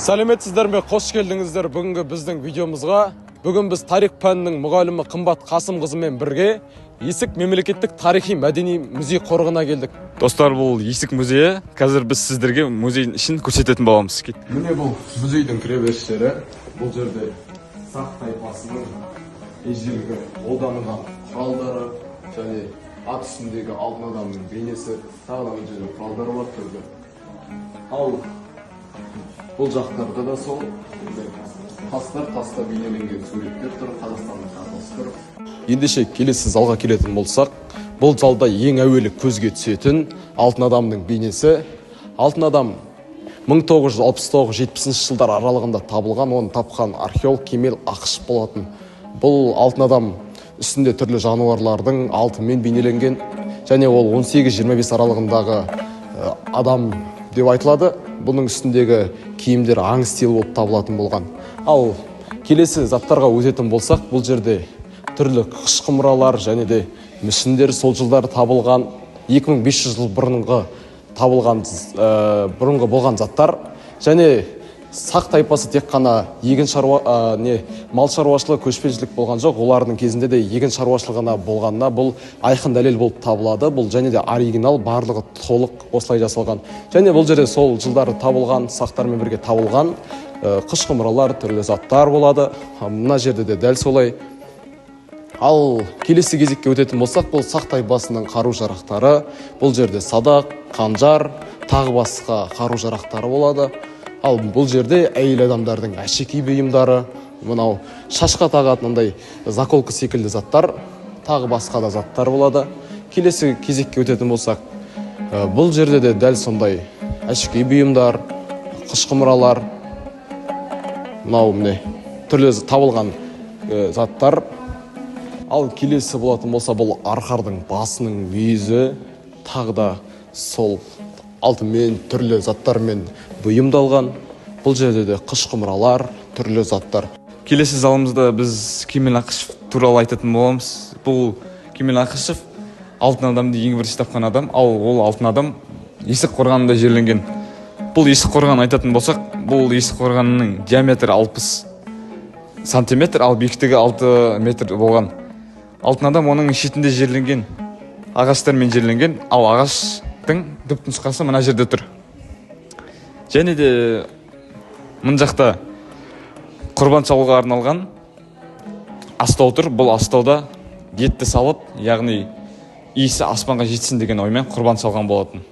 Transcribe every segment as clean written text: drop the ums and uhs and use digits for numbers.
Сәлеметсіздер ме? Қош келдіңіздер бүгінгі біздің видеомызға. Бүгін біз тарих пәнінің мұғалімі Қымбат Қасымқызымен бірге Есік мемлекеттік тарихи мәдени музей қорығына келдік. Достар, бұл Есік музейі. Қазір біз сіздерге музейдің ішін көрсететін боламыз. Міне бұл музейдің кіреберіс жері. Бұл жерде сақ тайпасының ежелгі қолданылған құралдары және ат үстіндегі алтын адамның бейнесі, тағы да жерде құралдары бар түрде. Ал бұл жақтарда да сол таста бейнеленген суреттер тұр, Қазақстанның картасы тұр. Ендеше келесі залға келетін болсақ, бұл залда ең әуелі көзге түсетін алтын адамның бейнесі. Алтын адам 1969-70 жылдар аралығында табылған, оны тапқан археолог Кемел Ақышев болатын. Бұл алтын адам үстінде түрлі жануарлардың алтынмен бейнеленген, және ол 18-25 аралығындағы адам деп айтылады. Бұның үстіндегі киімдер аң стилі болып табылатын болған. Ал келесі заттарға өтетін болсақ, бұл жерде түрлі қыш құмыралар және де мүсіндер сол жылдары табылған, 2500 жыл бұрынғы табылған бұрынғы болған заттар, және сақ тайпасы тек қана мал шаруашылығы, көшпенділік болған жоқ, олардың кезінде де егін шаруашылығына болғанына бұл айқын дәлел болып табылады. Бұл және де оригинал, барлығы толық осылай жасалған. Және бұл жерде сол жылдары табылған, сақтармен бірге табылған қыш құмыралар, түрлі заттар болады. Мына жерде де дәл солай. Ал келесі кезекке өтетін болсақ, бұл сақ тайпасының қару-жарақтары. Бұл жерде садақ, қанжар, тағы басқа қару-жарақтары болады. Ал бұл жерде әйел адамдардың әшекей бұйымдары, мынау шашқа тағатындай заколка секілді заттар, тағы басқа да заттар болады. Келесі кезекке өтетін болсақ, бұл жерде де дәл сондай әшекей бұйымдар, қыш құмыралар, мынау міне түрлі табылған заттар. Ал келесі болатын болса, бұл арқардың басының мүйізі, тағы да сол алтынмен, түрлі заттармен бұйымдалған. Бұл жерде де қыш құмыралар, түрлі заттар. Келесі залымызда біз Кемел Ақышев туралы айтатын боламыз. Бұл Кемел Ақышев алтын адамды ең бірінші тапқан адам, ал ол алтын адам Есік қорғанында жерленген. Бұл Есік қорғанын айтатын болсақ, бұл Есік қорғанының диаметрі 60 сантиметр, ал биіктігі 6 метр болған. Алтын адам оның шетінде жерленген, ағаштармен жерленген, ал ағаштың түп нұсқасы мына жерде тұр. Және де мына жақта құрбан шалуға арналған астау тұр. Бұл астауда етті салып, яғни иісі аспанға жетсін деген оймен құрбан шалған болатын.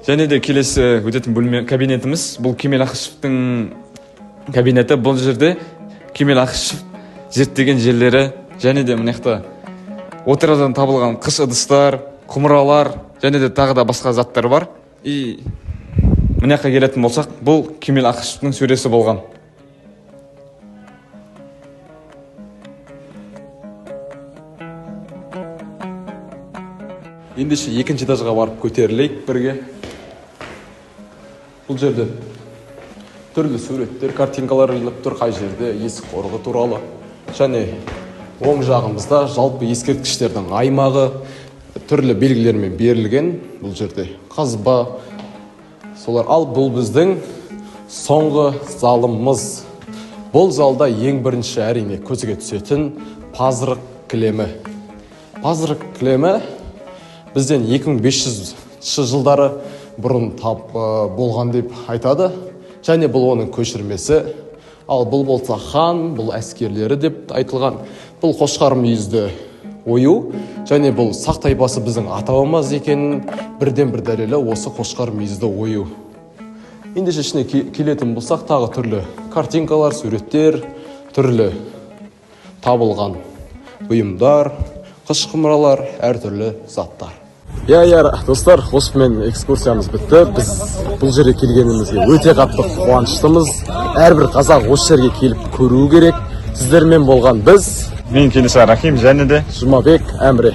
Және де келесі өтетін бөлме кабинетіміз, бұл Кемел Ақышевтің кабинеті. Бұл жерде Кемел Ақышев зерттеген жерлері, және де мынақта отырадан табылған қыш ыдыстар, құмыралар, және де тағы да басқа заттар бар. И мынаққа келетін болсақ, бұл Кемел Ақышевтің сөресі болған. Ендеше екінші этажға барып көтерілейік бірге. Бұл жерде түрлі суреттер, картинкалар ілініп тұр, қай жерде Есік қорығы туралы. Және оң жағымызда жалпы ескерткіштердің аймағы түрлі белгілермен берілген. Бұл жерде қазба солар. Ал бұл біздің соңғы залымыз. Бұл залда ең бірінші әрине көзге түсетін пазырық кілемі. Пазырық кілемі бізден 2500 жылдары бұрын болған деп айтады. Және бұл оның көшірмесі. Ал бұл болса хан, бұл әскерлері деп айтылған. Бұл қошқар мүйізді ою, және бұл сақ тайпасы біздің ата-бабамыз екенін бірден бір дәлелі осы қошқар мүйізді ою. Ендеше ішіне келетін болсақ, тағы түрлі картинкалар, суреттер, түрлі табылған бұйымдар, қыш құмыралар, әртүрлі заттар. Достар, осымен экскурсиямыз бітті. Біз бұл жерге келгенімізге өте қатты қуаныштымыз. Әрбір қазақ осы жерге келіп көру керек. Сіздермен болған біз, мен Кенесары Рахим, және де Жұмабек Әміре.